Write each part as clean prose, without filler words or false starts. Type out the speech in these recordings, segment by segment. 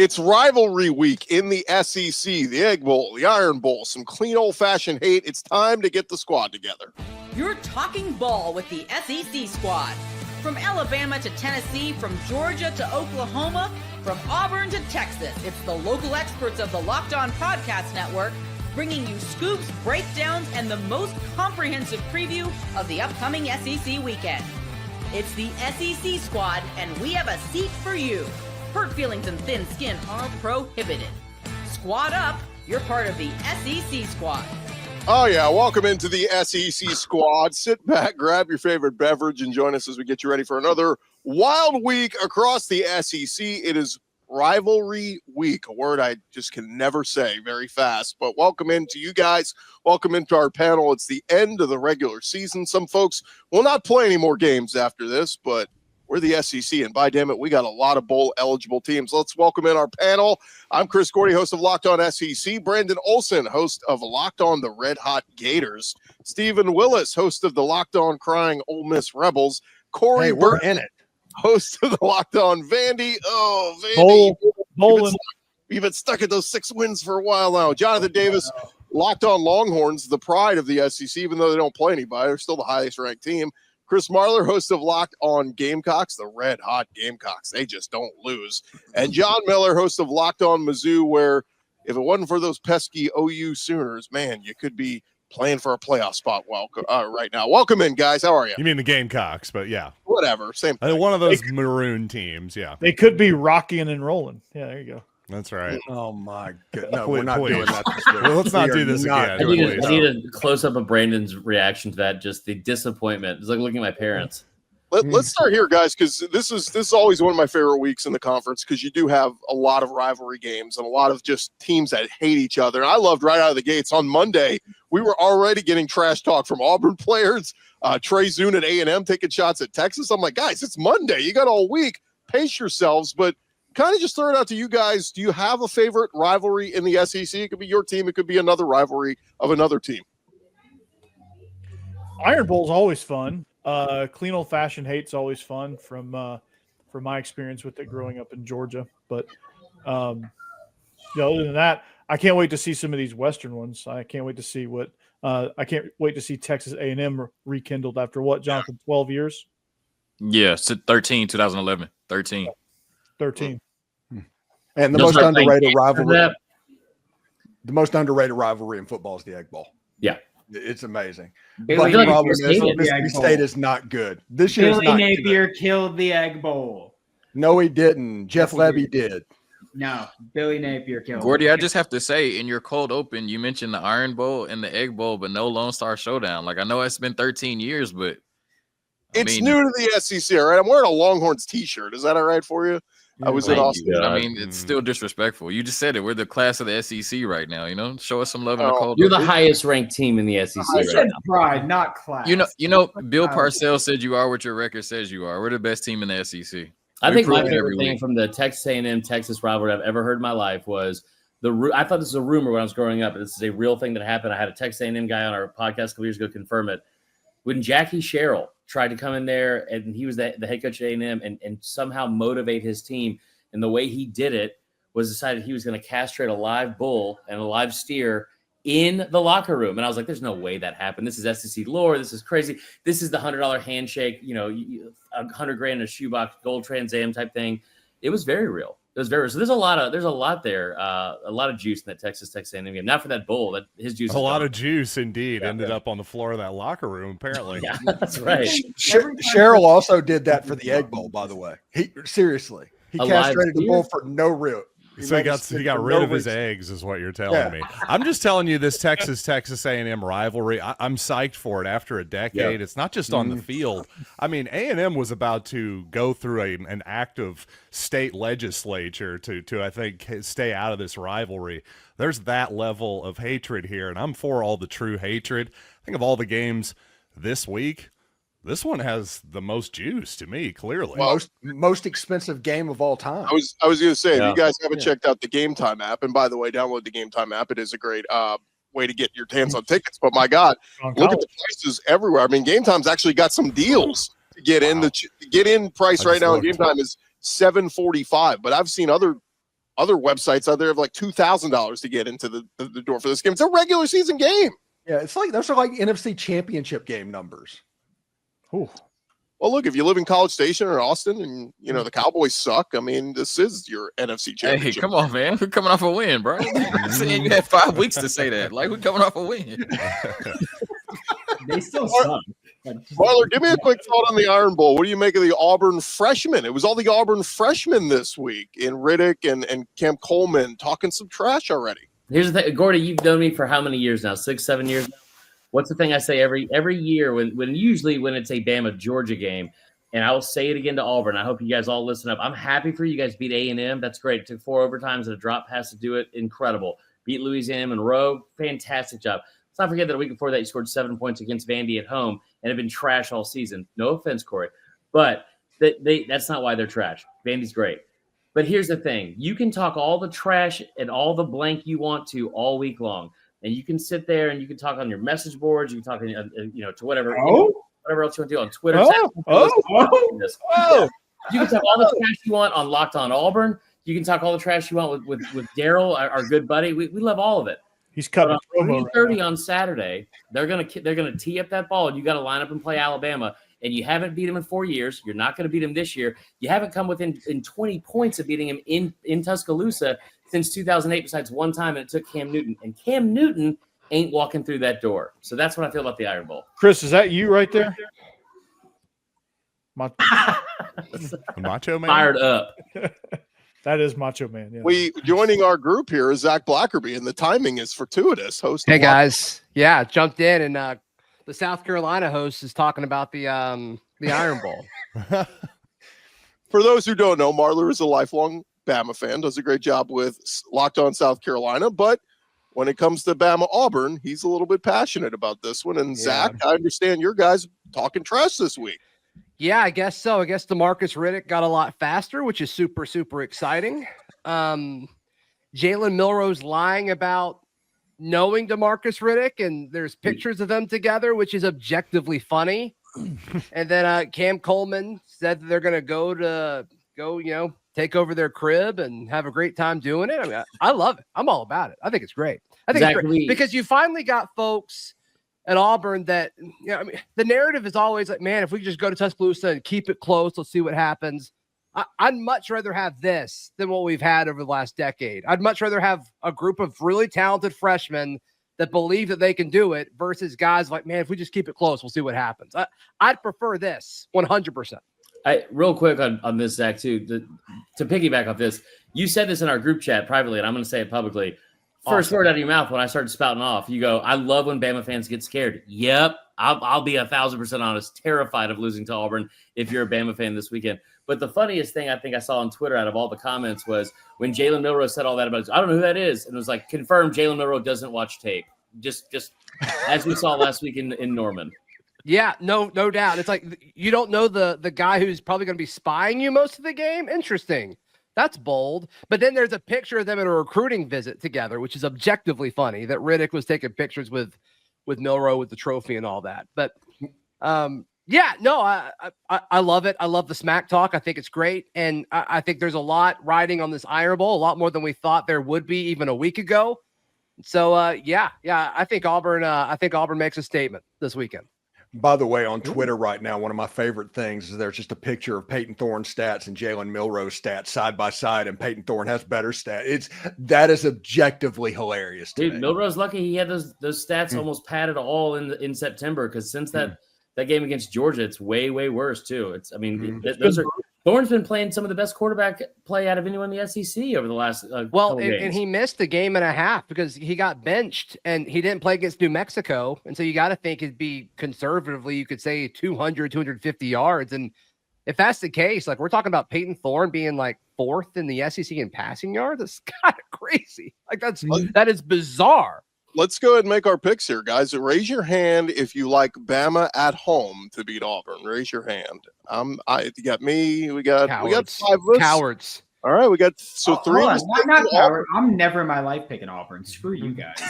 It's rivalry week in the SEC, the Egg Bowl, the Iron Bowl, some clean old-fashioned hate. It's time to get the squad together. You're talking ball with the SEC squad. From Alabama to Tennessee, from Georgia to Oklahoma, from Auburn to Texas, it's the local experts of the Locked On Podcast Network bringing you scoops, breakdowns, and the most comprehensive preview of the upcoming SEC weekend. It's the SEC squad, and we have a seat for you. Hurt feelings and thin skin are prohibited. Squad up, you're part of the SEC squad. Oh yeah, welcome into the SEC squad. Sit back, grab your favorite beverage, and join us as we get you ready for another wild week across the SEC. It is rivalry week, a word I just can never say very fast, but welcome into you guys. Welcome into our panel. It's the end of the regular season. Some folks will not play any more games after this, but we're the SEC, and by damn it, we got a lot of bowl-eligible teams. Let's welcome in our panel. I'm Chris Gordy, host of Locked On SEC. Brandon Olson, host of Locked On the Red Hot Gators. Stephen Willis, host of the Locked On Crying Ole Miss Rebels. Corey we're Burton, in it. host of the Locked On Vandy. Oh, Vandy. Bowling. You've been stuck at those 6 wins for a while now. Jonathan Davis, Locked On Longhorns, the pride of the SEC, even though they don't play anybody. They're still the highest-ranked team. Chris Marler, host of Locked On Gamecocks, the red-hot Gamecocks. They just don't lose. And John Miller, host of Locked On Mizzou, where if it wasn't for those pesky OU Sooners, man, you could be playing for a playoff spot right now. Welcome in, guys. How are you? You mean the Gamecocks, but yeah. Whatever. Same thing. One of those maroon teams, yeah. They could be rocking and rolling. Yeah, there you go. That's right. Oh, my goodness. No, Please, we're not doing that. Well, let's not do this again. I need a close-up of Brandon's reaction to that, just the disappointment. It's like looking at my parents. Let's start here, guys, because this is always one of my favorite weeks in the conference because you do have a lot of rivalry games and a lot of just teams that hate each other. And I loved right out of the gates on Monday, we were already getting trash talk from Auburn players, Trey Zune at A&M taking shots at Texas. I'm like, guys, it's Monday. You got all week. Pace yourselves. But kind of just throw it out to you guys. Do you have a favorite rivalry in the SEC? It could be your team. It could be another rivalry of another team. Iron Bowl's always fun. Clean old-fashioned hate's always fun from my experience with it growing up in Georgia. But other than that, I can't wait to see some of these Western ones. I can't wait to see I can't wait to see Texas A&M rekindled after what, Jonathan, 12 years? Yeah, 2011. 13. And the most underrated rivalry. The most underrated rivalry in football is the Egg Bowl. Yeah. It's amazing. But the problem is Mississippi State is not good. This year Billy Napier killed the Egg Bowl. No, he didn't. Jeff Levy did. No, Billy Napier killed Gordy, I just have to say, in your cold open, you mentioned the Iron Bowl and the Egg Bowl, but no Lone Star Showdown. Like, I know it's been 13 years, but it's new to the SEC, all right? I'm wearing a Longhorns t-shirt. Is that all right for you? I was in Austin. I mean, it's still disrespectful. You just said it. We're the class of the SEC right now. Show us some love in the cold. You're the highest ranked team in the SEC I said pride, not class. Bill Parcells said you are what your record says you are. We're the best team in the SEC. I think my favorite thing from the Texas A&M Texas rivalry I've ever heard in my life was I thought this was a rumor when I was growing up, but this is a real thing that happened. I had a Texas A&M guy on our podcast a couple years ago confirm it. When Jackie Sherrill tried to come in there, and he was the head coach at A&M, and somehow motivate his team. And the way he did it was decided he was going to castrate a live bull and a live steer in the locker room. And I was like, there's no way that happened. This is SEC lore. This is crazy. This is the $100 handshake, $100,000 in a shoebox, gold Trans Am type thing. It was very real. It was very real. So there's a lot there, a lot of juice in that Texas A&M game. Not for that bull. That his juice. A lot of juice indeed ended up on the floor of that locker room. Apparently, yeah, that's right. Cheryl also did that for the Egg Bowl, by the way. Seriously. He castrated the bull for no real. So he got rid of his eggs, is what you're telling me. I'm just telling you, this Texas A&M rivalry, I'm psyched for it after a decade. Yeah. It's not just on the field. I mean, A&M was about to go through an act of state legislature to I think stay out of this rivalry. There's that level of hatred here, and I'm for all the true hatred. I think of all the games this week, this one has the most juice to me, clearly. Most expensive game of all time. I was going to say, if you guys haven't checked out the Game Time app, and by the way, download the Game Time app. It is a great way to get your hands on tickets. But my God, look at the prices everywhere. I mean, Game Time's actually got some deals to get in. The get in price right now in Game Time is $7.45. But I've seen other other websites out there have like $2,000 to get into the door for this game. It's a regular season game. Yeah, it's like those are like NFC Championship game numbers. Ooh. Well, look, if you live in College Station or Austin and, you know, the Cowboys suck, I mean, this is your NFC Championship. Hey, come on, man. We're coming off a win, bro. I'm saying you had 5 weeks to say that. Like, we're coming off a win. They still suck. Marler, give me a quick thought on the Iron Bowl. What do you make of the Auburn freshmen? It was all the Auburn freshmen this week in Riddick and Cam Coleman talking some trash already. Here's the thing, Gordy, you've known me for how many years now? 6, 7 years now? What's the thing I say every year when usually when it's a Bama Georgia game, and I will say it again to Auburn. I hope you guys all listen up. I'm happy for you guys beat A&M. That's great. It took 4 overtimes and a drop pass to do it. Incredible. Beat Louisiana Monroe. Fantastic job. Let's not forget that a week before that you scored 7 points against Vandy at home and have been trash all season. No offense, Corey, but that's not why they're trash. Vandy's great. But here's the thing. You can talk all the trash and all the blank you want to all week long. And you can sit there and you can talk on your message boards. You can talk, to whatever, whatever else you want to do on Twitter. You can talk all the trash you want on Locked On Auburn. You can talk all the trash you want with Daryl, our good buddy. We love all of it. He's cutting on 3:30 on Saturday. They're gonna tee up that ball, and you got to line up and play Alabama. And you haven't beat him in 4 years. You're not going to beat him this year. You haven't come within 20 points of beating him in Tuscaloosa since 2008, besides one time, and it took Cam Newton. And Cam Newton ain't walking through that door. So that's what I feel about the Iron Bowl. Chris, is that you right there? Macho Man? Fired up. That is Macho Man. Yeah. We joining our group here is Zach Blackerby, and the timing is fortuitous. Host. Hey guys, yeah, jumped in, and the South Carolina host is talking about the Iron Bowl. For those who don't know, Marler is a lifelong Bama fan, does a great job with Locked On South Carolina, but when it comes to Bama Auburn, he's a little bit passionate about this one. And Zach, I understand your guys talking trash this week. Yeah, I guess so. I guess DeMarcus Riddick got a lot faster, which is super, super exciting. Jalen Milroe's lying about knowing DeMarcus Riddick, and there's pictures of them together, which is objectively funny. And then Cam Coleman said that they're going to go, take over their crib and have a great time doing it. I mean, I love it. I'm all about it. I think it's great. I think it's great because you finally got folks at Auburn that, the narrative is always like, man, if we just go to Tuscaloosa and keep it close, let's see what happens. I'd much rather have this than what we've had over the last decade. I'd much rather have a group of really talented freshmen that believe that they can do it versus guys like, man, if we just keep it close, we'll see what happens. I'd prefer this 100%. Real quick on this, Zach, too, to piggyback off this, you said this in our group chat privately, and I'm going to say it publicly. First word out of your mouth when I started spouting off, you go, I love when Bama fans get scared. Yep, I'll be 1,000% honest, terrified of losing to Auburn if you're a Bama fan this weekend. But the funniest thing I think I saw on Twitter out of all the comments was when Jalen Milroe said all that about it. I don't know who that is. And it was like, confirmed Jalen Milroe doesn't watch tape. Just as we saw last week in Norman. Yeah, no doubt. It's like you don't know the guy who's probably going to be spying you most of the game. Interesting. That's bold. But then there's a picture of them at a recruiting visit together, which is objectively funny that Riddick was taking pictures with Milroe with the trophy and all that. But I love it. I love the smack talk. I think it's great. And I think there's a lot riding on this Iron Bowl, a lot more than we thought there would be even a week ago. So I think Auburn makes a statement this weekend. By the way, on Twitter right now, one of my favorite things is there's just a picture of Peyton Thorne's stats and Jalen Milroe's stats side by side, and Peyton Thorne has better stats. That is objectively hilarious to me. Milroe's lucky he had those stats almost padded all in September, because since that game against Georgia, it's way worse too. Thorne's been playing some of the best quarterback play out of anyone in the SEC over the last and he missed a game and a half because he got benched and he didn't play against New Mexico. And so you got to think it'd be conservatively, you could say 200, 250 yards. And if that's the case, like we're talking about Peyton Thorne being like 4th in the SEC in passing yards, that's kind of crazy. Like that is bizarre. Let's go ahead and make our picks here, guys. Raise your hand if you like Bama at home to beat Auburn. Raise your hand. You got me. We got 5 of us. Cowards. All right, we got 3 of us. Not coward. I'm never in my life picking Auburn. Screw you guys.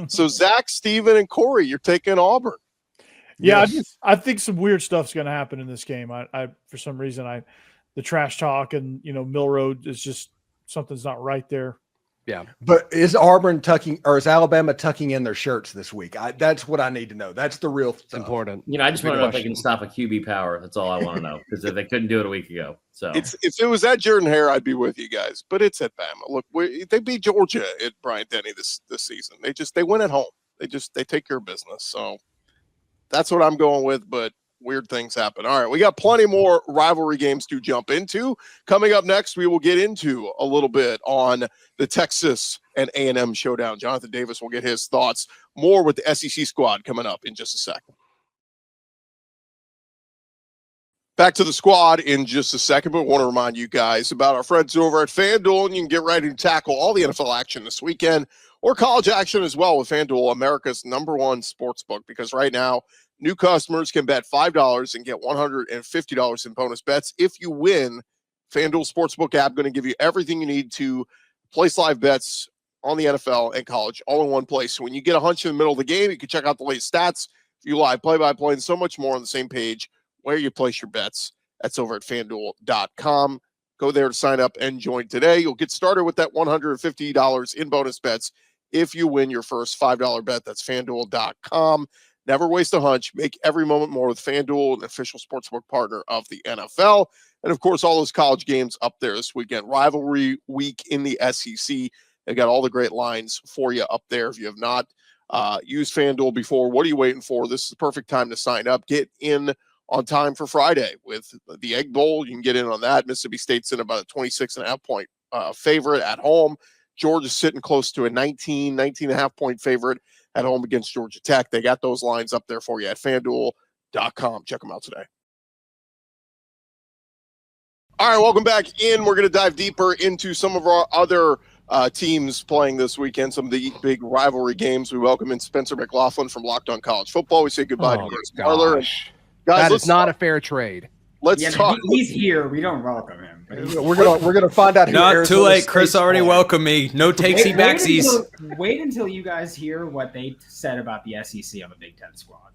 So Zach, Steven, and Corey, you're taking Auburn. Yeah, yes. I think some weird stuff's going to happen in this game. I for some reason, the trash talk and Milroe is just something's not right there. Yeah. But is Auburn tucking or is Alabama tucking in their shirts this week? That's what I need to know. That's the real stuff. Important. I just want to know if they can stop a QB power. That's all I want to know, because they couldn't do it a week ago. So if it was at Jordan-Hare, I'd be with you guys. But it's at Bama. Look, they beat Georgia at Bryant-Denny this season. They win at home. They take care of business. So that's what I'm going with. But weird things happen. All right, we got plenty more rivalry games to jump into. Coming up next, we will get into a little bit on the Texas and A&M showdown. Jonathan Davis will get his thoughts. More with the SEC squad coming up in just a second. Back to the squad in just a second, but want to remind you guys about our friends over at FanDuel, and you can get ready to tackle all the NFL action this weekend or college action as well with FanDuel, America's #1 sports book, because right now, new customers can bet $5 and get $150 in bonus bets if you win. FanDuel Sportsbook app going to give you everything you need to place live bets on the NFL and college all in one place. So when you get a hunch in the middle of the game, you can check out the latest stats, view live play-by-play, and so much more on the same page where you place your bets. That's over at FanDuel.com. Go there to sign up and join today. You'll get started with that $150 in bonus bets if you win your first $5 bet. That's FanDuel.com. Never waste a hunch. Make every moment more with FanDuel, an official sportsbook partner of the NFL. And, of course, all those college games up there this weekend. Rivalry week in the SEC. They got all the great lines for you up there. If you have not used FanDuel before, what are you waiting for? This is the perfect time to sign up. Get in on time for Friday with the Egg Bowl. You can get in on that. Mississippi State's in about a 26.5-point favorite at home. Georgia's sitting close to a 19.5-point favorite at home against Georgia Tech. They got those lines up there for you at FanDuel.com. Check them out today. All right, welcome back in. We're going to dive deeper into some of our other teams playing this weekend, some of the big rivalry games. We welcome in Spencer McLaughlin from Locked On College Football. We say goodbye to Chris Gordy. Guys, that is not a fair trade. Let's talk. He's here. We don't welcome him. We're gonna find out. Not too late. Chris already welcomed me. No takesy backsies. Wait until you guys hear what they said about the SEC on the Big Ten squad.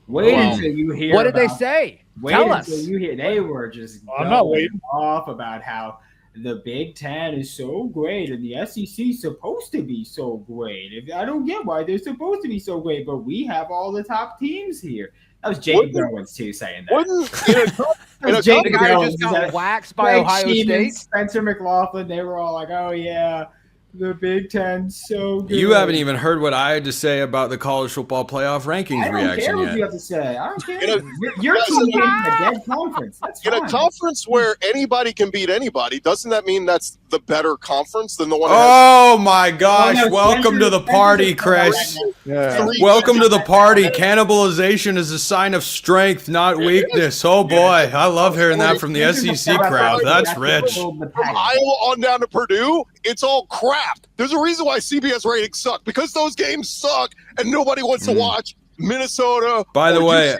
Wait until you hear. What did they say? Tell us. You hear. They were just going off about how the Big Ten is so great and the SEC is supposed to be so great. I don't get why they're supposed to be so great, but we have all the top teams here. That was Jacob Owens too saying that. Jacob Owens just got waxed by Ohio State. Spencer McLaughlin, they were all like, "Oh yeah, the Big Ten's so good." You haven't even heard what I had to say about the college football playoff rankings reaction yet. I don't care what you have to say. I don't care. You're team in a dead conference. That's fine. In a conference where anybody can beat anybody, doesn't that mean that's the better conference than the one? Oh my gosh! Welcome to the party, Chris. Yeah. Welcome to the party. Cannibalization is a sign of strength, not weakness. Oh boy, I love hearing that from the SEC crowd. That's rich. From Iowa on down to Purdue, it's all crap. There's a reason why CBS ratings suck, because those games suck and nobody wants to watch Minnesota. By the way,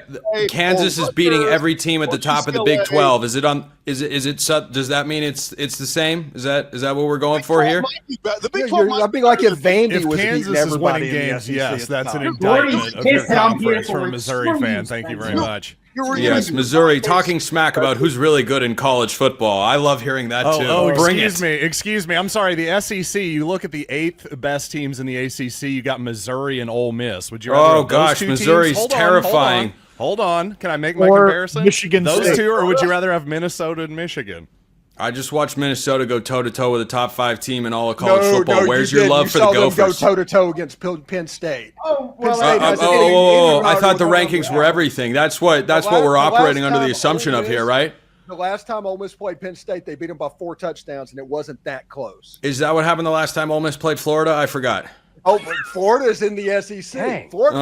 Kansas is beating every team at the top of the Big 12. Is it on? Is it? Does that mean it's the same? Is that what we're going for here? The Big 12 I'd be like if Vandy was Kansas beating is winning everybody games, in the SEC yes, that's an Gordy's indictment of your pissed I'm here conference for from a it. Missouri Screw fan. you, Thank you very Spencer. much. Yes, Missouri talking smack about who's really good in college football. I love hearing that too. Bring excuse me. I'm sorry. The SEC. You look at the 8th best teams in the ACC. You got Missouri and Ole Miss. Would you? Oh gosh, Missouri's terrifying. Hold on. Can I make my comparison? Michigan Those State. two, or would you rather have Minnesota and Michigan? I just watched Minnesota go toe-to-toe with a top 5 team in all of college football. Where's your love for the Gophers? Go toe-to-toe against Penn State. Oh, well, I thought the rankings were everything. That's what we're operating under the assumption of here, right? The last time Ole Miss played Penn State, they beat them by 4 touchdowns, and it wasn't that close. Is that what happened the last time Ole Miss played Florida? I forgot. Oh, but Florida's in the SEC. Dang. Florida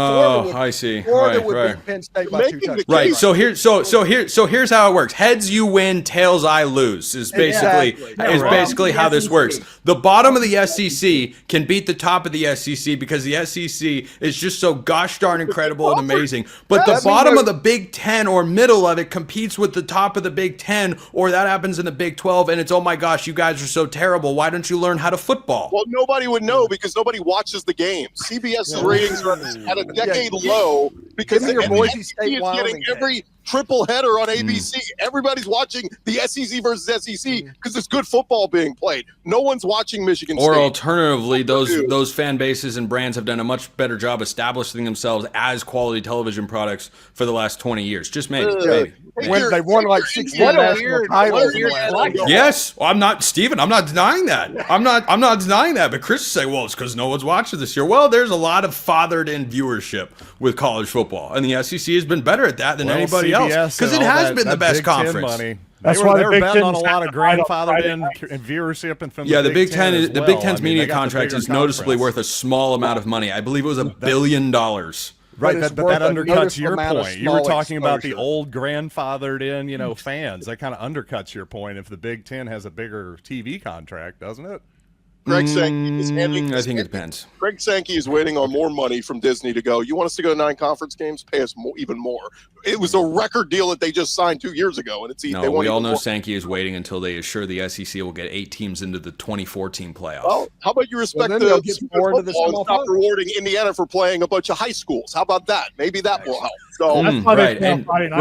I see. Florida would Right. beat Penn State by 2 touchdowns. Right. So here's how it works. Heads you win, tails I lose is basically how this works. The bottom of the SEC can beat the top of the SEC because the SEC is just so gosh darn incredible and amazing. But the bottom of the Big Ten or middle of it competes with the top of the Big Ten, or that happens in the Big 12, and it's, oh my gosh, you guys are so terrible. Why don't you learn how to football? Well, nobody would know because nobody watches the game. CBS's ratings are at a decade low because Give me your the Boise SEC State is Wyoming getting every triple header on ABC. Everybody's watching the SEC versus SEC because it's good football being played. No one's watching Michigan Or State. alternatively, those fan bases and brands have done a much better job establishing themselves as quality television products for the last 20 years. Just maybe. When they won like 16 national titles. Yes, well, I'm not Steven. I'm not denying that. I'm not denying that. But Chris will say, well, it's because no one's watching this year. Well, there's a lot of fathered-in viewership with college football, and the SEC has been better at that than anybody else because it has been the best conference. Money. That's why they the were Big betting on Ten's a lot of right on grandfathered Friday in night. viewership and from Yeah, the Big Ten, as the well. Big Ten's I mean, media they got the contract bigger is noticeably conference. worth a small amount of money. I believe it was $1 billion. Right, But but it's that worth a undercuts noticeable your amount of point. You were small talking about the exposure. old grandfathered in, fans. That kind of undercuts your point if the Big Ten has a bigger TV contract, doesn't it? Greg Sankey is handing. I think it depends. Greg Sankey is waiting on more money from Disney to go. You want us to go to 9 conference games? Pay us even more. It was a record deal that they just signed 2 years ago, and they No, want we all even know more. Sankey is waiting until they assure the SEC will get 8 teams into the 2014 playoffs. Well, how about you respect Well, then they'll the get super more into the football and stop semifinals. rewarding Indiana for playing a bunch of high schools? How about that? Maybe that will help. So That's why they right. play on And, Friday night.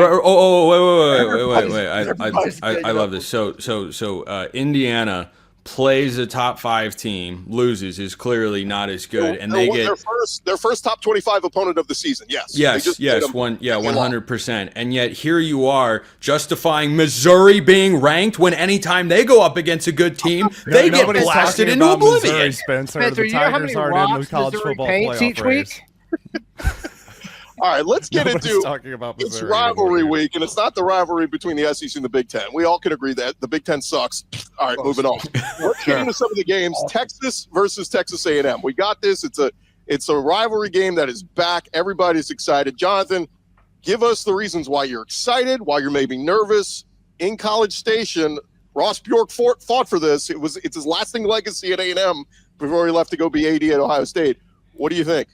wait. I love this. So Indiana plays a top 5 team, loses, is clearly not as good, and they get their first top 25 opponent of the season. Yes. They just played them. 100%. And yet here you are justifying Missouri being ranked when anytime they go up against a good team, they get Nobody's blasted talking into about oblivion. Missouri, Spencer. Spencer, The you know how Tigers many aren't in the rocks college Missouri football paints playoff each race. week? All right, let's get Nobody's into talking about it's Missouri rivalry anymore. week, and it's not the rivalry between the SEC and the Big Ten. We all can agree that the Big Ten sucks. All right, moving on. Let's get into some of the games. Texas versus Texas A&M. We got this. It's a rivalry game that is back. Everybody's excited. Jonathan, give us the reasons why you're excited, why you're maybe nervous. In College Station, Ross Bjork fought for this. It's his lasting legacy at A&M before he left to go be AD at Ohio State. What do you think?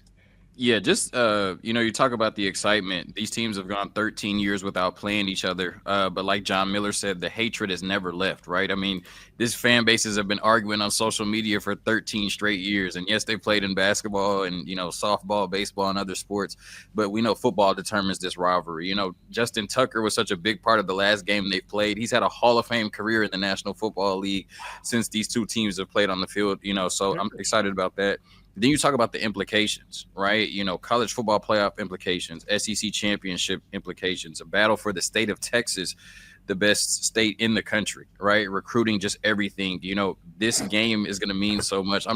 Yeah, just you talk about the excitement. These teams have gone 13 years without playing each other. But like John Miller said, the hatred has never left, right? I mean, these fan bases have been arguing on social media for 13 straight years. And yes, they played in basketball and, softball, baseball, and other sports. But we know football determines this rivalry. Justin Tucker was such a big part of the last game they played. He's had a Hall of Fame career in the National Football League since these two teams have played on the field, so I'm excited about that. Then you talk about the implications, right? College football playoff implications, SEC championship implications, a battle for the state of Texas, the best state in the country, right? Recruiting, just everything. This game is going to mean so much.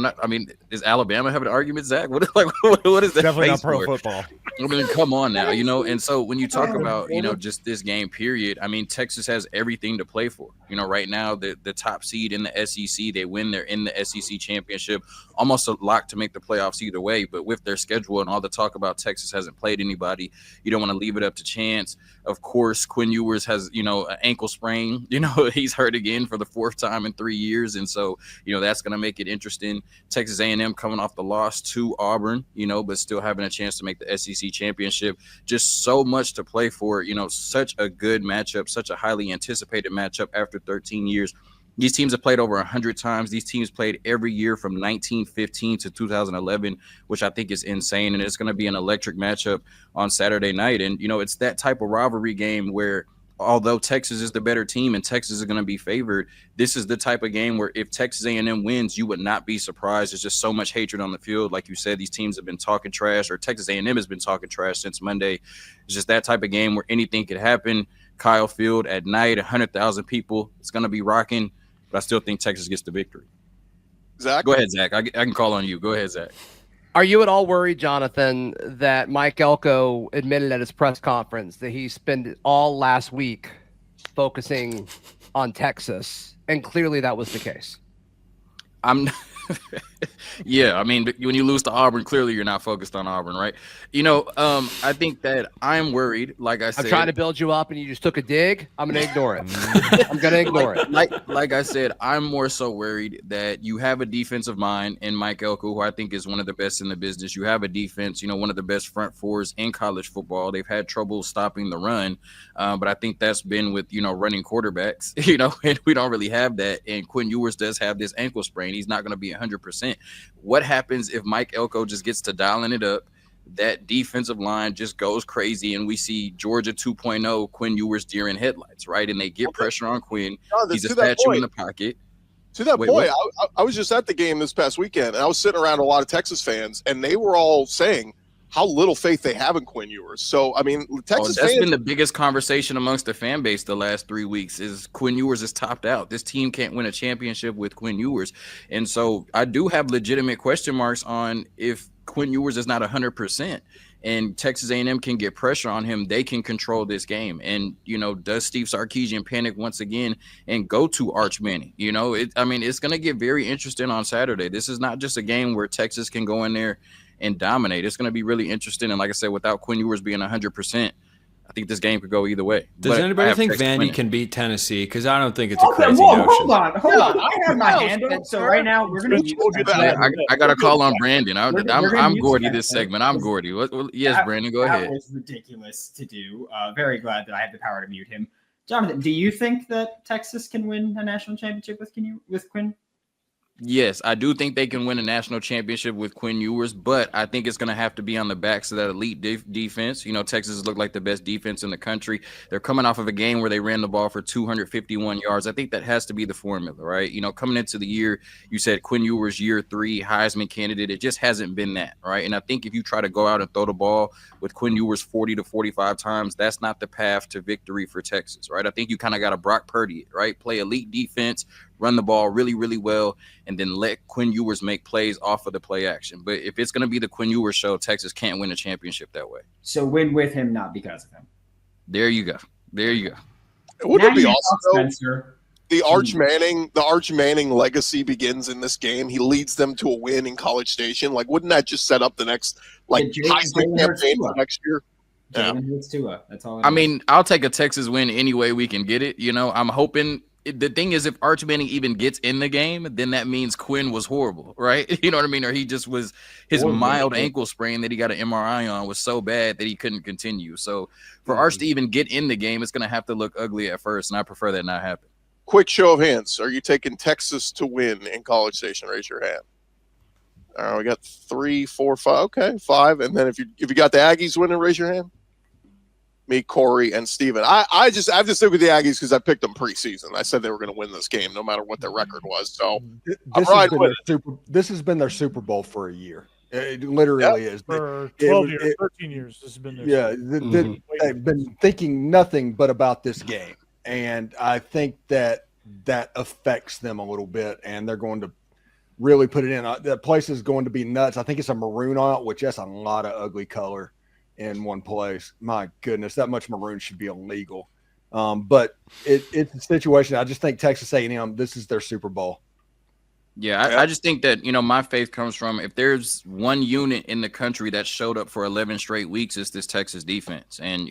Is Alabama having an argument, Zach? What is that? Definitely not face pro for? football. I mean, come on now, And so when you talk about, just this game period, Texas has everything to play for. Right now, the top seed in the SEC, they win, they're in the SEC championship, almost a lock to make the playoffs either way. But with their schedule and all the talk about Texas hasn't played anybody, you don't want to leave it up to chance. Of course, Quinn Ewers has, an ankle sprain. He's hurt again for the 4th time in 3 years. And so, that's going to make it interesting. Texas A&M coming off the loss to Auburn, but still having a chance to make the SEC championship. Just so much to play for, such a good matchup, such a highly anticipated matchup after 13 years. These teams have played over 100 times. These teams played every year from 1915 to 2011, which I think is insane. And it's going to be an electric matchup on Saturday night. And, it's that type of rivalry game where, although Texas is the better team and Texas is going to be favored, this is the type of game where if Texas A&M wins, you would not be surprised. There's just so much hatred on the field. Like you said, these teams have been talking trash, or Texas A&M has been talking trash since Monday. It's just that type of game where anything could happen. Kyle Field at night, 100,000 people. It's going to be rocking, but I still think Texas gets the victory. Zach? Go ahead, Zach. I can call on you. Go ahead, Zach. Are you at all worried, Jonathan, that Mike Elko admitted at his press conference that he spent all last week focusing on Texas, and clearly that was the case? Yeah, when you lose to Auburn, clearly you're not focused on Auburn, right? I think that I'm worried. Like I said, I'm trying to build you up, and you just took a dig. I'm going to ignore it. I'm going to ignore it. Like I said, I'm more so worried that you have a defensive mind in Mike Elko, who I think is one of the best in the business. You have a defense, one of the best front fours in college football. They've had trouble stopping the run, but I think that's been with, running quarterbacks, and we don't really have that. And Quinn Ewers does have this ankle sprain. He's not going to be 100%. What happens if Mike Elko just gets to dialing it up, that defensive line just goes crazy, and we see Georgia 2.0, Quinn Ewers deer in headlights, right? And they get pressure on Quinn. He's a statue in the pocket. To that point, I was just at the game this past weekend, and I was sitting around a lot of Texas fans, and they were all saying how little faith they have in Quinn Ewers. So, I mean, Texas that's fans, been the biggest conversation amongst the fan base the last 3 weeks is Quinn Ewers is topped out. This team can't win a championship with Quinn Ewers. And so I do have legitimate question marks on if Quinn Ewers is not 100%. And Texas A&M can get pressure on him, they can control this game. And, does Steve Sarkisian panic once again and go to Arch Manning? It's going to get very interesting on Saturday. This is not just a game where Texas can go in there and dominate. It's going to be really interesting. And like I said, without Quinn Ewers being 100%, I think this game could go either way. Does anybody think Vandy can beat Tennessee? Because I don't think it's a crazy notion. Hold on. I have my hand up. So right now we're going to I got to call on Brandon. I'm Gordy this segment. I'm Gordy. Yes, Brandon, go ahead. That was ridiculous to do. Very glad that I have the power to mute him. Jonathan, do you think that Texas can win a national championship with Quinn? Yes, I do think they can win a national championship with Quinn Ewers, but I think it's going to have to be on the backs of that elite defense. Texas has looked like the best defense in the country. They're coming off of a game where they ran the ball for 251 yards. I think that has to be the formula, right? Coming into the year, you said Quinn Ewers year 3, Heisman candidate. It just hasn't been that, right? And I think if you try to go out and throw the ball with Quinn Ewers 40 to 45 times, that's not the path to victory for Texas, right? I think you kind of got to Brock Purdy it, right? Play elite defense, run the ball really, really well, and then let Quinn Ewers make plays off of the play action. But if it's going to be the Quinn Ewers show, Texas can't win a championship that way. So win with him, not because of him. There you go. Wouldn't it be awesome, though? The Arch Manning legacy begins in this game. He leads them to a win in College Station. Like, wouldn't that just set up the next Heisman campaign for next year? That's all. I'll take a Texas win any way we can get it. I'm hoping. The thing is, if Arch Manning even gets in the game, then that means Quinn was horrible, right? You know what I mean? Or he just was his mild ankle sprain that he got an MRI on was so bad that he couldn't continue. So for Arch to even get in the game, it's going to have to look ugly at first, and I prefer that not happen. Quick show of hands. Are you taking Texas to win in College Station? Raise your hand. All right, we got 3, 4, 5. Okay, 5. And then if you got the Aggies winning, raise your hand. Me, Corey, and Steven. I have to stick with the Aggies because I picked them preseason. I said they were going to win this game no matter what their record was. So this has been their Super Bowl for a year. It literally is. For 12 years, 13 years, this has been their Super Bowl. They've been thinking nothing but about this game. And I think that affects them a little bit, and they're going to really put it in. The place is going to be nuts. I think it's a maroon on it, which that's a lot of ugly color in one place. My goodness, that much maroon should be illegal. But it's a situation. I just think Texas A&M, this is their Super Bowl. Yeah, I just think that, my faith comes from if there's one unit in the country that showed up for 11 straight weeks, it's this Texas defense. And,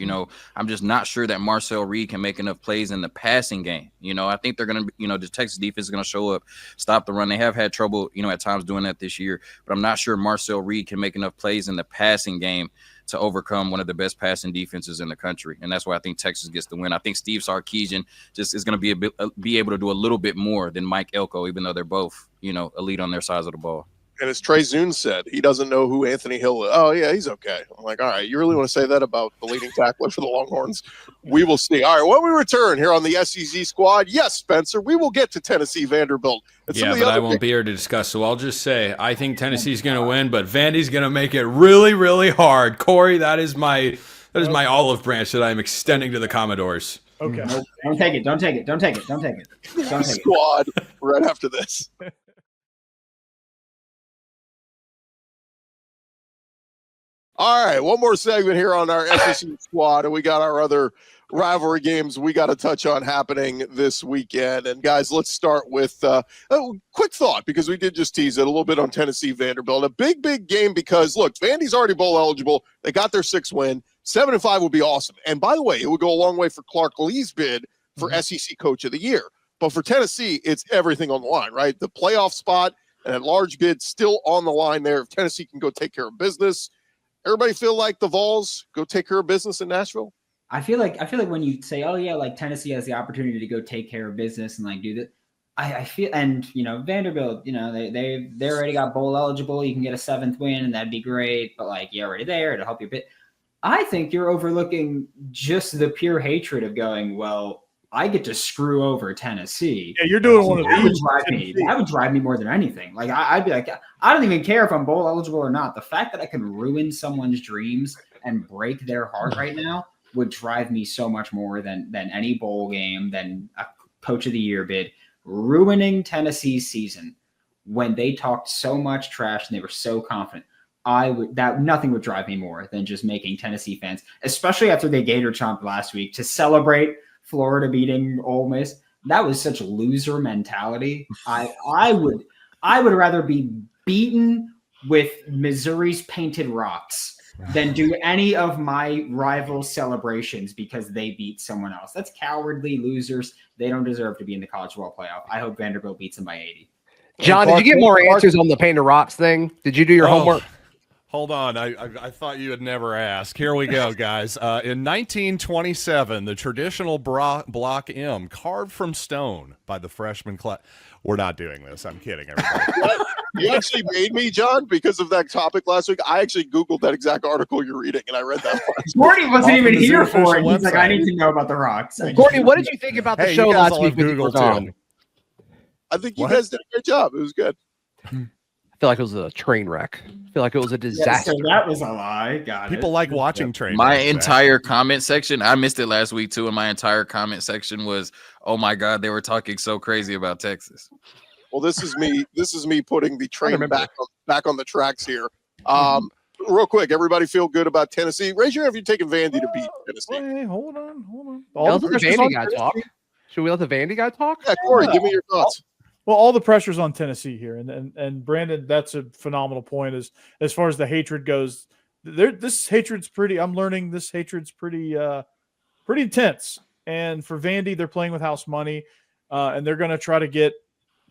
I'm just not sure that Marcel Reed can make enough plays in the passing game. I think they're going to, the Texas defense is going to show up, stop the run. They have had trouble, at times doing that this year. But I'm not sure Marcel Reed can make enough plays in the passing game to overcome one of the best passing defenses in the country. And that's why I think Texas gets the win. I think Steve Sarkisian just is going to be able to do a little bit more than Mike Elko, even though they're both, elite on their sides of the ball. And as Trey Zune said, he doesn't know who Anthony Hill is. Oh, yeah, he's okay. I'm like, all right, you really want to say that about the leading tackler for the Longhorns? We will see. All right, when we return here on the SEC Squad, yes, Spencer, we will get to Tennessee Vanderbilt. Yeah, but I won't be here to discuss, so I'll just say I think Tennessee's going to win, but Vandy's going to make it really, really hard. Corey, that is my olive branch that I'm extending to the Commodores. Okay. Don't take it. Squad right after this. All right, one more segment here on our SEC Squad, and we got our other rivalry games we got to touch on happening this weekend. And guys, let's start with a quick thought, because we did just tease it a little bit on Tennessee Vanderbilt. A big game because, look, Vandy's already bowl eligible. They got their 6th win. 7-5 would be awesome. And by the way, it would go a long way for Clark Lee's bid for SEC Coach of the Year. But for Tennessee, it's everything on the line, right? The playoff spot and a large bid still on the line there. If Tennessee can go take care of business. Everybody feel like the Vols go take care of business in Nashville? I feel like when you say, oh yeah, like Tennessee has the opportunity to go take care of business and like do that, I feel, and Vanderbilt, they already got bowl eligible. You can get a 7th win, and that'd be great. But like, you're already there to help you a bit. I think you're overlooking just the pure hatred of going, well, I get to screw over Tennessee. Yeah, you're doing one of these. That would drive me more than anything. Like I'd be like, I don't even care if I'm bowl eligible or not. The fact that I can ruin someone's dreams and break their heart right now would drive me so much more than any bowl game, than a Coach of the Year bid. Ruining Tennessee's season when they talked so much trash and they were so confident. Nothing would drive me more than just making Tennessee fans, especially after they Gator chomped last week, to celebrate Florida beating Ole Miss. That was such loser mentality. I would rather be beaten with Missouri's painted rocks than do any of my rival celebrations because they beat someone else. That's cowardly losers. They don't deserve to be in the college football playoff. I hope Vanderbilt beats them by 80. John, did you get more answers on the painted rocks thing? Did you do your homework? Hold on. I thought you would never ask. Here we go, guys. In 1927, the traditional block M carved from stone by the freshman class. We're not doing this. I'm kidding, everybody. You actually made me, John, because of that topic last week. I actually Googled that exact article you're reading, and I read that part. Gordy wasn't even here for it. He's like, I need to know about the rocks. Gordy, what did you think about the show last week? Google too. I think you guys did a great job. It was good. I feel like it was a train wreck. I feel like it was a disaster. So that was a lie. Got People like watching train My wrecks, entire comment section, I missed it last week too, and my entire comment section was, oh my God, they were talking so crazy about Texas. Well, this is me putting the train back on the tracks here. Real quick, everybody feel good about Tennessee? Raise your hand if you're taking Vandy to beat Tennessee. Hey, hold on. Let the Vandy guy talk. Should we let the Vandy guy talk? Yeah, Corey, give me your thoughts. Well, all the pressure's on Tennessee here, and Brandon, that's a phenomenal point. As far as the hatred goes, this hatred's pretty. I'm learning this hatred's pretty intense. And for Vandy, they're playing with house money, and they're going to try to get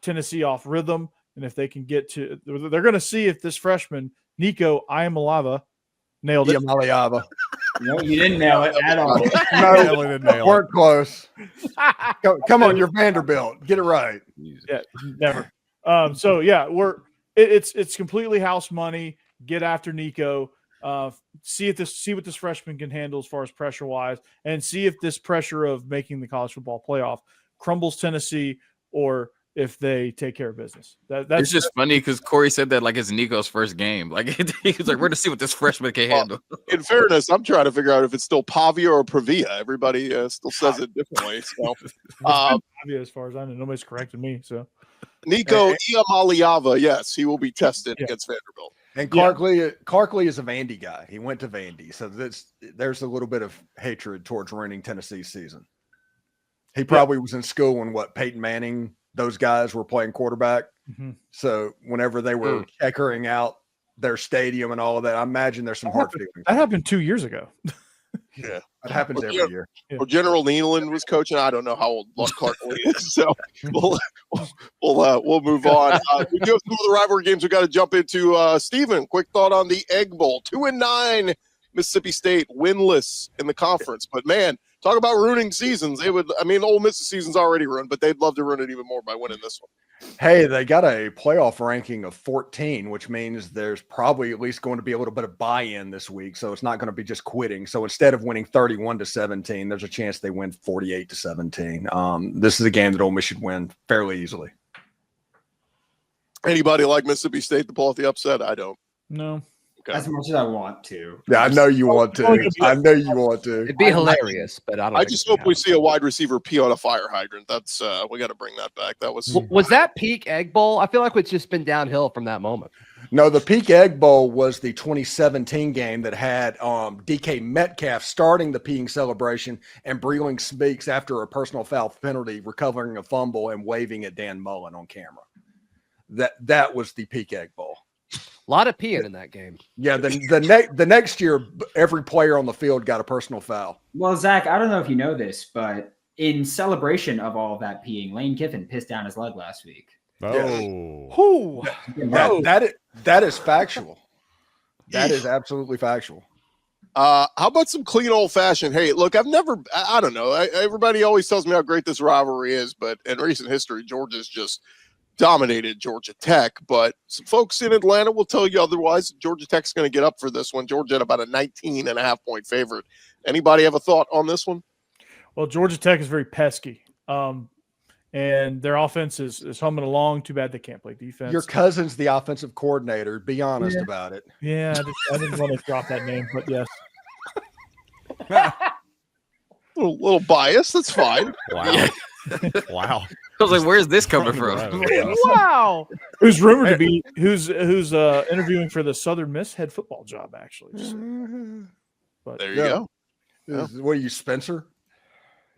Tennessee off rhythm. And if they can get to, they're going to see if this freshman Nico Iamaleava nailed it. No, you didn't nail it at all. No, weren't close. Come on, you're Vanderbilt. Get it right. Yeah, never. So yeah, it's completely house money. Get after Nico. See what this freshman can handle as far as pressure wise, and see if this pressure of making the college football playoff crumbles Tennessee, or if they take care of business. It's just funny because Corey said that like it's Nico's first game. Like he's like, we're to see what this freshman can handle. In fairness, I'm trying to figure out if it's still Pavia or Pravia. Everybody still says it differently. So, Pavia, as far as I know, nobody's corrected me. So, Nico Iamaleava, yes, he will be tested against Vanderbilt. And Clarkley is a Vandy guy. He went to Vandy, so there's a little bit of hatred towards ruining Tennessee's season. He probably was in school when Peyton Manning. Those guys were playing quarterback. Mm-hmm. So whenever they were checkering out their stadium and all of that, I imagine there's some hard feelings. That happened 2 years ago. Yeah. It happens every year. Well, General Nealon was coaching. I don't know how old Clarkley is. So we'll move on. We do have some of the rivalry games we got to jump into. Steven, quick thought on the Egg Bowl. 2-9, Mississippi State winless in the conference. But man, talk about ruining seasons. Ole Miss's season's already ruined, but they'd love to ruin it even more by winning this one. Hey, they got a playoff ranking of 14, which means there's probably at least going to be a little bit of buy-in this week. So it's not going to be just quitting. So instead of winning 31-17, there's a chance they win 48-17. This is a game that Ole Miss should win fairly easily. Anybody like Mississippi State to pull off the upset? I don't. No. As much as I want to. Yeah, I know you want to. I know you want to. It'd be hilarious, but I don't. I just hope we see a wide receiver pee on a fire hydrant. That's we got to bring that back. That was that peak Egg Bowl? I feel like it's just been downhill from that moment. No, the peak Egg Bowl was the 2017 game that had DK Metcalf starting the peeing celebration and Breeling Speaks after a personal foul penalty, recovering a fumble and waving at Dan Mullen on camera. That was the peak Egg Bowl. A lot of peeing in that game. Yeah, the next year, every player on the field got a personal foul. Well, Zach, I don't know if you know this, but in celebration of all of that peeing, Lane Kiffin pissed down his leg last week. Oh, that is factual. That is absolutely factual. How about some clean old-fashioned hate? Look, I don't know. Everybody always tells me how great this rivalry is, but in recent history, Georgia's just dominated Georgia Tech. But some folks in Atlanta will tell you otherwise. Georgia Tech's going to get up for this one. Georgia at about a 19.5-point favorite. Anybody have a thought on this one? Well, Georgia Tech is very pesky. And their offense is humming along. Too bad they can't play defense. Your cousin's the offensive coordinator. Be honest about it. Yeah, I didn't want to drop that name, but yes. little bias. That's fine. Wow. Wow. I was like, where's this coming from? Wow. Who's rumored to be who's interviewing for the Southern Miss head football job, actually. But there you go. What are you, Spencer?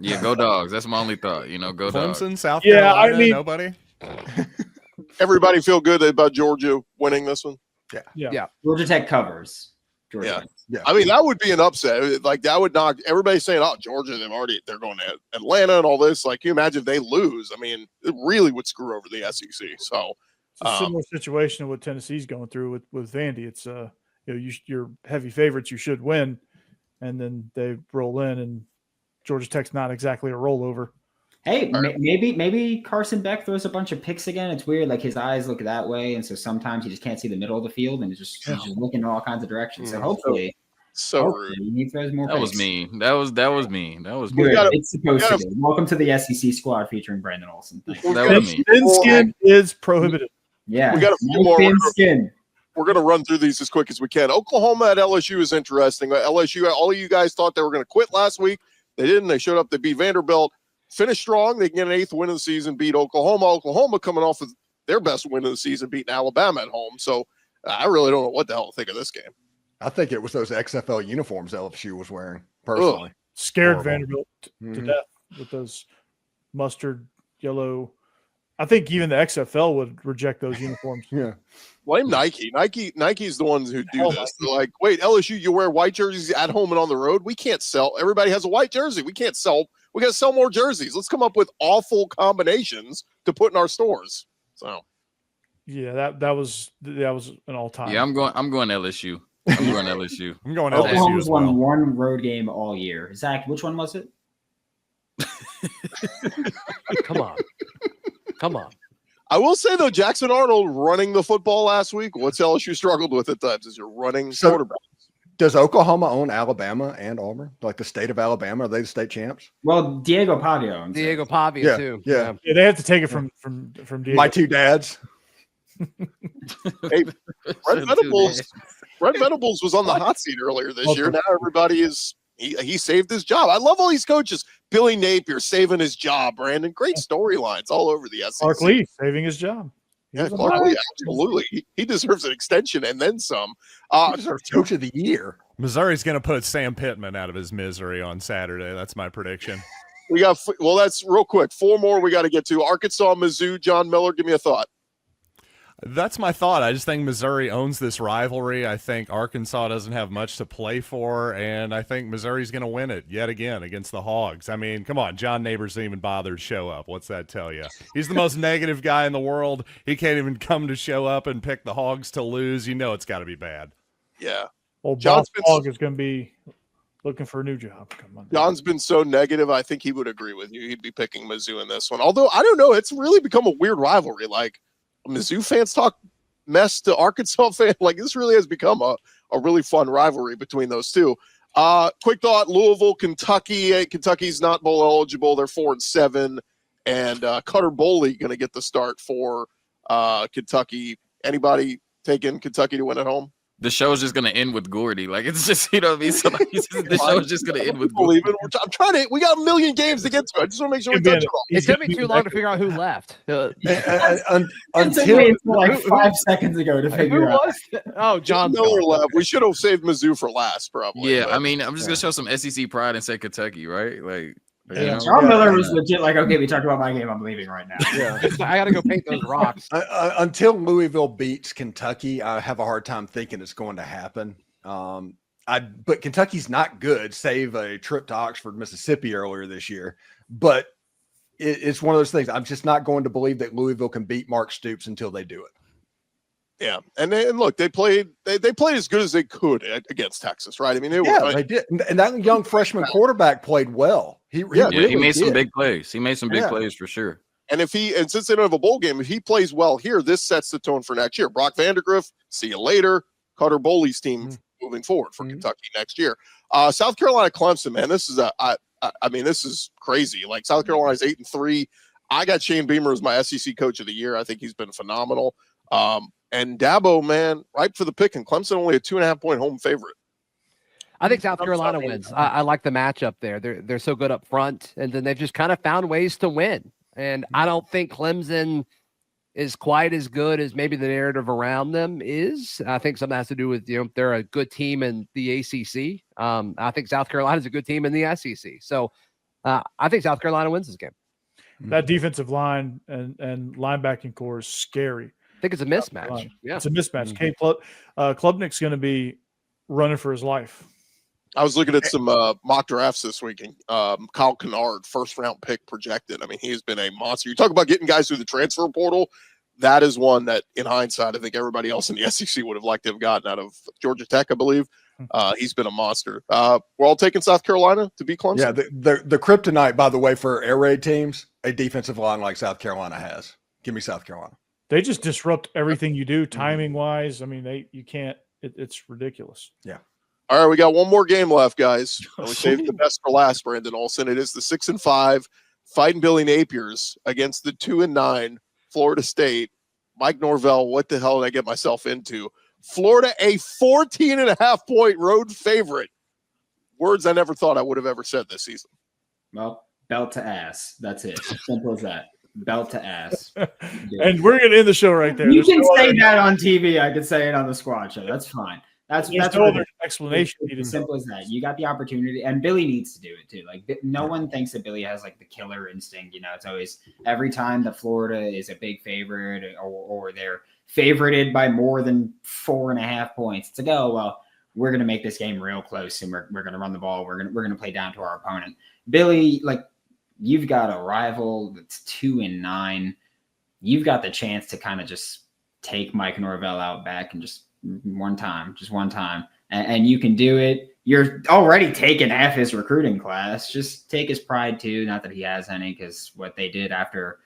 Yeah, go Dogs. That's my only thought. Go Dogs. Clemson, South Carolina, nobody. Everybody feel good about Georgia winning this one? Yeah. Georgia Tech covers. Yeah. I mean, that would be an upset. Like, that would knock everybody saying, "Oh, Georgia, they're going to Atlanta and all this." Like, can you imagine if they lose? I mean, it really would screw over the SEC. So, it's a similar situation to what Tennessee's going through with Vandy. It's you're heavy favorites, you should win, and then they roll in, and Georgia Tech's not exactly a rollover. Hey, maybe Carson Beck throws a bunch of picks again. It's weird. Like, his eyes look that way, and so sometimes he just can't see the middle of the field, and he's just looking in all kinds of directions. So hopefully, rude. He throws more. That was mean. That was mean. That was good. It's supposed to be. Welcome to the SEC squad featuring Brandon Olson. That was mean. Thin skin is prohibited. Yeah, we got a few more. Thin skin. We're going to run through these as quick as we can. Oklahoma at LSU is interesting. LSU, all of you guys thought they were going to quit last week. They didn't. They showed up. They beat Vanderbilt. Finished strong. They can get an 8th win of the season, beat Oklahoma. Oklahoma coming off of their best win of the season, beating Alabama at home. So I really don't know what the hell to think of this game. I think it was those XFL uniforms LSU was wearing, personally. Scared Vanderbilt to death with those mustard yellow. I think even the XFL would reject those uniforms. Yeah. Blame Nike. Nike's the ones who do this. They're like, wait, LSU, you wear white jerseys at home and on the road? We can't sell. Everybody has a white jersey. We can't sell. We got to sell more jerseys. Let's come up with awful combinations to put in our stores. So, yeah, that was an all-time. Yeah, I'm going LSU. I'm going LSU. I'm going LSU Oklahoma's as well. won one road game all year. Zach, which one was it? Come on. I will say, though, Jackson Arnold running the football last week, what's LSU struggled with at times is your running quarterback. Does Oklahoma own Alabama and Auburn? Like the state of Alabama? Are they the state champs? Well, Diego Pavia owns it. Diego Pavia, too. Yeah. They have to take it from Diego. My two dads. Hey, Brent Venables was on the hot seat earlier this year. Now everybody is he saved his job. I love all these coaches. Billy Napier saving his job, Brandon. Great storylines all over the SEC. Clark Lee saving his job. Yeah, Clark Lee, absolutely. He deserves an extension and then some. He deserves coach of the year. Missouri's going to put Sam Pittman out of his misery on Saturday. That's my prediction. That's real quick. 4 more we got to get to. Arkansas, Mizzou, John Miller. Give me a thought. That's my thought. I just think Missouri owns this rivalry. I think Arkansas doesn't have much to play for, and I think Missouri's going to win it yet again against the Hogs. I mean, come on, John Neighbors didn't even bother to show up. What's that tell you? He's the most negative guy in the world. He can't even come to show up and pick the Hogs to lose. You know it's got to be bad. Yeah. Well, Bob Hogg is going to be looking for a new job. Come on. John's been so negative. I think he would agree with you. He'd be picking Mizzou in this one. Although, I don't know. It's really become a weird rivalry. Like, Mizzou fans talk mess to Arkansas fans. Like, this really has become a really fun rivalry between those two. Quick thought: Louisville, Kentucky. Kentucky's not bowl eligible. They're 4-7, and Cutter Boley going to get the start for Kentucky. Anybody taking Kentucky to win at home? The show's just gonna end with Gordy. Like, it's just, you know what I mean? So the show's just gonna end with Gordy. I'm trying to. We got a million games to get to. I just want to make sure we touch it all. It's gonna be too long to figure out who left. Until like 5 seconds ago to figure out. Oh, John Miller left. We should have saved Mizzou for last, probably. Yeah, I mean, I'm just gonna show some SEC pride and say Kentucky, right? Like, John Miller was legit like, okay, we talked about my game. I'm leaving right now. Yeah, I got to go paint those rocks. Until Louisville beats Kentucky, I have a hard time thinking it's going to happen. But Kentucky's not good, save a trip to Oxford, Mississippi earlier this year. But it's one of those things. I'm just not going to believe that Louisville can beat Mark Stoops until they do it. Yeah, and look, they played as good as they could against Texas, right? I mean, they did, and that young freshman quarterback played well. He really made some did. big plays. He made some big plays for sure. And since they don't have a bowl game, if he plays well here, this sets the tone for next year. Brock Vandegrift, see you later. Cutter Boley's team moving forward for Kentucky next year. South Carolina, Clemson, man, this is this is crazy. Like South Carolina's 8-3. I got Shane Beamer as my SEC Coach of the Year. I think he's been phenomenal. And Dabo, man, ripe for the picking. Clemson only a 2.5-point home favorite. I think South Carolina wins. I like the matchup there. They're so good up front, and then they've just kind of found ways to win. And I don't think Clemson is quite as good as maybe the narrative around them is. I think something has to do with, they're a good team in the ACC. I think South Carolina is a good team in the SEC. So I think South Carolina wins this game. That defensive line and linebacking core is scary. I think it's a mismatch. Yeah, it's a mismatch. Klubnik's going to be running for his life. I was looking at some mock drafts this week, and Kyle Kennard, first-round pick projected. I mean, he has been a monster. You talk about getting guys through the transfer portal. That is one that, in hindsight, I think everybody else in the SEC would have liked to have gotten out of Georgia Tech, I believe. He's been a monster. We're all taking South Carolina to beat Clemson. Yeah, the kryptonite, by the way, for air raid teams, a defensive line like South Carolina has. Give me South Carolina. They just disrupt everything you do, timing-wise. I mean, you can't. It's ridiculous. Yeah. All right, we got one more game left, guys. We saved the best for last, Brandon Olson. It is the 6-5 Fighting Billy Napiers against the 2-9 Florida State. Mike Norvell, what the hell did I get myself into? Florida, a 14.5-point road favorite. Words I never thought I would have ever said this season. Well, belt to ass. That's it. Simple as that. Belt to ass. And we're going to end the show right there. You can say that on TV. I could say it on the squad show. That's fine. That's no explanation. It's simple as that. You got the opportunity, and Billy needs to do it too. Like no one thinks that Billy has like the killer instinct. It's always every time that Florida is a big favorite or they're favorited by more than 4.5 points. It's like, oh well, we're gonna make this game real close, and we're gonna run the ball. We're gonna play down to our opponent. Billy, like you've got a rival that's 2-9. You've got the chance to kind of just take Mike Norvell out back and just one time, and you can do it. You're already taking half his recruiting class. Just take his pride too. Not that he has any, because what they did after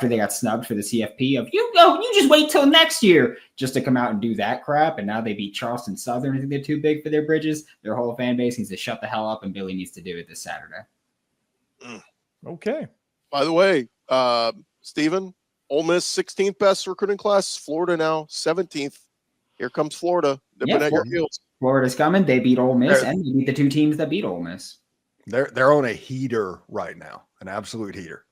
they got snubbed for the CFP of you just wait till next year just to come out and do that crap. And now they beat Charleston Southern. I think they're too big for their bridges. Their whole fan base needs to shut the hell up, and Billy needs to do it this Saturday. Okay. By the way, Stephen, Ole Miss 16th best recruiting class. Florida now 17th. Here comes Florida. They've at your heels. Florida's coming. They beat Ole Miss, and they beat the two teams that beat Ole Miss. They're on a heater right now, an absolute heater.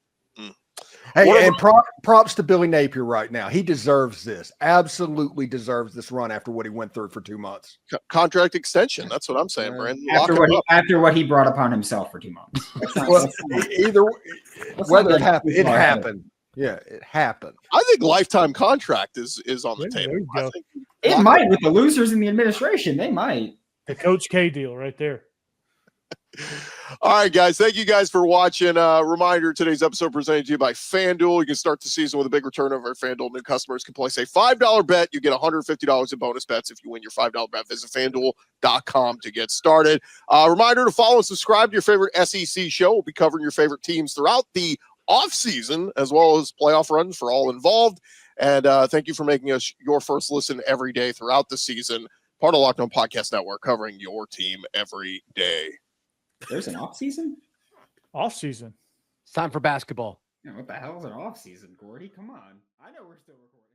Hey, and props to Billy Napier right now. He deserves this. Absolutely deserves this run after what he went through for 2 months. Contract extension. That's what I'm saying, Brandon. After what he brought upon himself for 2 months. Whether it happened, it happened. Yeah, it happened. I think lifetime contract is on the table. I think it might with the losers in the administration. They might. The Coach K deal right there. All right, guys. Thank you guys for watching. Reminder, today's episode presented to you by FanDuel. You can start the season with a big return over at FanDuel. New customers can place a $5 bet. You get $150 in bonus bets if you win your $5 bet. Visit FanDuel.com to get started. Reminder to follow and subscribe to your favorite SEC show. We'll be covering your favorite teams throughout the off-season as well as playoff runs for all involved. And thank you for making us your first listen every day throughout the season. Part of Locked On Podcast Network, covering your team every day. There's an off-season? Off-season. It's time for basketball. What the hell is an off-season, Gordy? Come on. I know we're still recording.